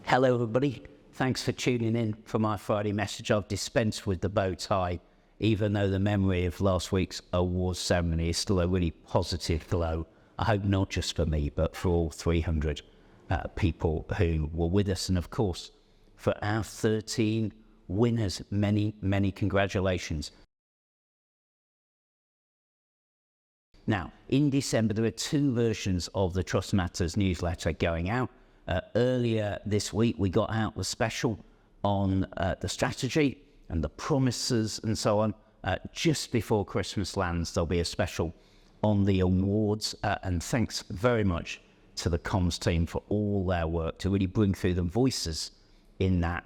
Hello everybody, thanks for tuning in for my Friday message. I've dispensed with the bow tie, even though the memory of last week's awards ceremony is still a really positive glow. I hope not just for me, but for all 300 people who were with us. And of course, for our 13 winners, many, many congratulations. Now, in December, there are two versions of the Trust Matters newsletter going out. Earlier this week, we got out the special on the strategy and the promises and so on. Just before Christmas lands, there'll be a special on the awards. And thanks very much to the comms team for all their work to really bring through the voices in that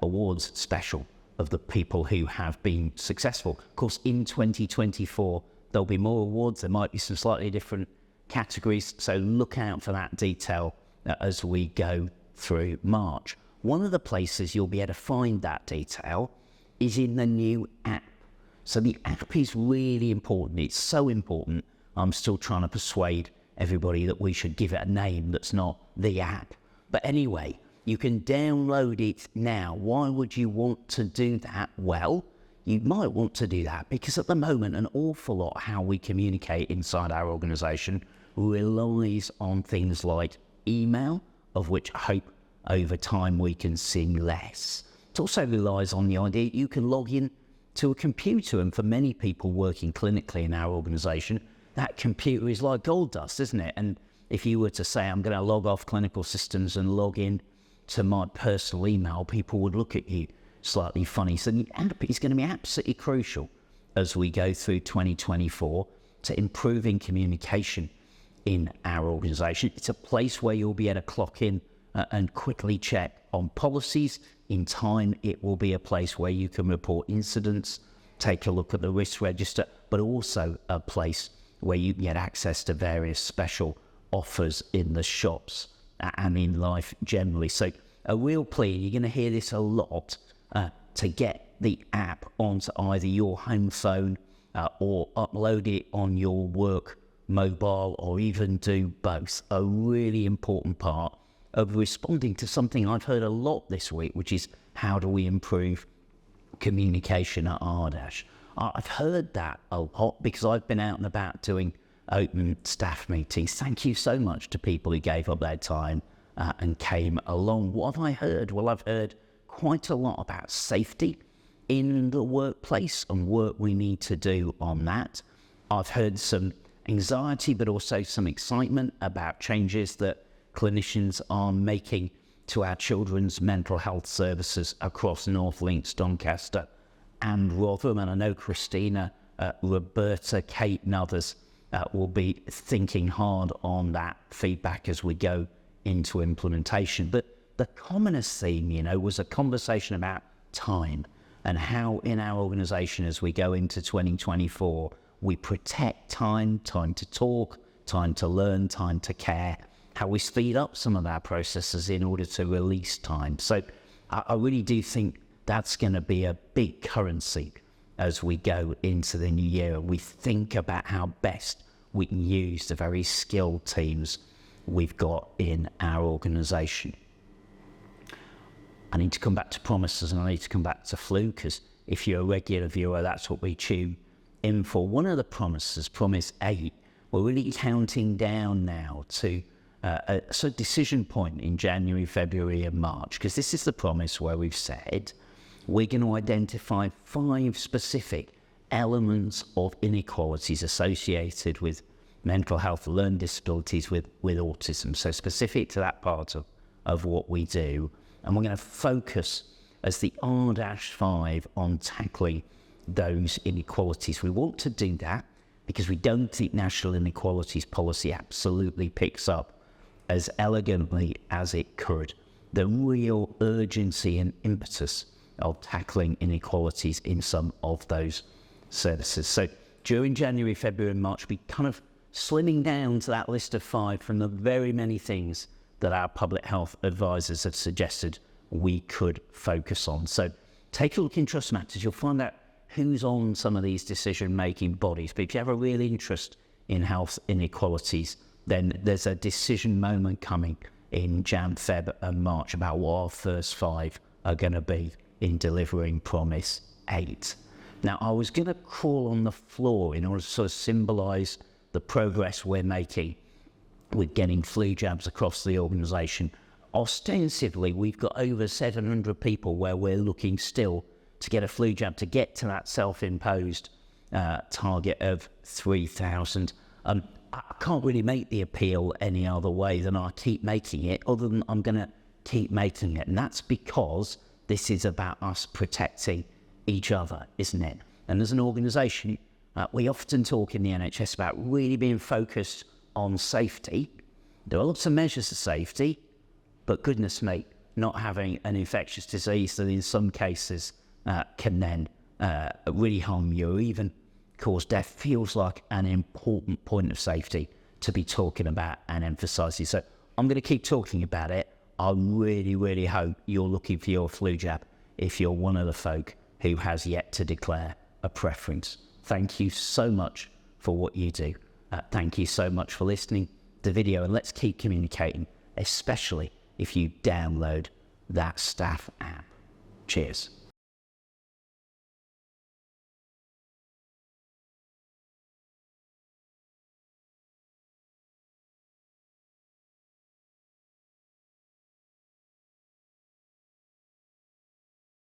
awards special of the people who have been successful. Of course, in 2024, there'll be more awards. There might be some slightly different categories. So look out for that detail as we go through March. One of the places you'll be able to find that detail is in the new app. So the app is really important. It's so important. I'm still trying to persuade everybody that we should give it a name that's not the app. But anyway, you can download it now. Why would you want to do that? Well, you might want to do that because at the moment, an awful lot of how we communicate inside our organization relies on things like email, of which I hope over time we can see less. It also relies on the idea you can log in to a computer, and for many people working clinically in our organization, that computer is like gold dust, isn't it? And if you were to say, I'm going to log off clinical systems and log in to my personal email, people would look at you slightly funny. So the app is going to be absolutely crucial as we go through 2024 to improving communication in our organization. It's a place where you'll be able to clock in and quickly check on policies. In time, it will be a place where you can report incidents, take a look at the risk register, but also a place where you can get access to various special offers in the shops and in life generally. So a real plea, you're going to hear this a lot, to get the app onto either your home phone or upload it on your work mobile, or even do both. A really important part of responding to something I've heard a lot this week, which is how do we improve communication at Ardash? I've heard that a lot because I've been out and about doing open staff meetings. Thank you so much to people who gave up their time and came along. What have I heard? Well, I've heard quite a lot about safety in the workplace and work we need to do on that. I've heard some anxiety, but also some excitement about changes that clinicians are making to our children's mental health services across North Lincs, Doncaster and Rotherham. And I know Christina, Roberta, Kate and others will be thinking hard on that feedback as we go into implementation. But the commonest theme, was a conversation about time and how in our organization as we go into 2024, we protect time to talk, time to learn, time to care, how we speed up some of our processes in order to release time. So I really do think that's going to be a big currency as we go into the new year and we think about how best we can use the very skilled teams we've got in our organization. I need to come back to promises and I need to come back to flu, because if you're a regular viewer, that's what we tune in for. One of the promises, promise 8, we're really counting down now to a sort of decision point in January, February and March, because this is the promise where we've said we're going to identify 5 specific elements of inequalities associated with mental health, learning disabilities, with autism. So specific to that part of what we do. And we're going to focus as the R-5 on tackling those inequalities. We want to do that because we don't think national inequalities policy absolutely picks up as elegantly as it could the real urgency and impetus of tackling inequalities in some of those services. So during January, February and March, we kind of slimming down to that list of 5 from the very many things that our public health advisors have suggested we could focus on. So take a look in Trust Matters. You'll find out who's on some of these decision-making bodies. But if you have a real interest in health inequalities, then there's a decision moment coming in Jan, Feb and March about what our first 5 are going to be in delivering Promise 8. Now, I was going to crawl on the floor in order to sort of symbolise the progress we're making with getting flu jabs across the organisation. Ostensibly, we've got over 700 people where we're looking still to get a flu jab to get to that self-imposed target of 3,000. I can't really make the appeal any other way than I keep making it, other than I'm going to keep making it. And that's because this is about us protecting each other, isn't it? And as an organisation, we often talk in the NHS about really being focused on safety. There are lots of measures of safety, but goodness me, not having an infectious disease that in some cases can then really harm you or even cause death feels like an important point of safety to be talking about and emphasising. So I'm going to keep talking about it. I really, really hope you're looking for your flu jab if you're one of the folk who has yet to declare a preference. Thank you so much for what you do. Thank you so much for listening to the video, and let's keep communicating, especially if you download that staff app. Cheers.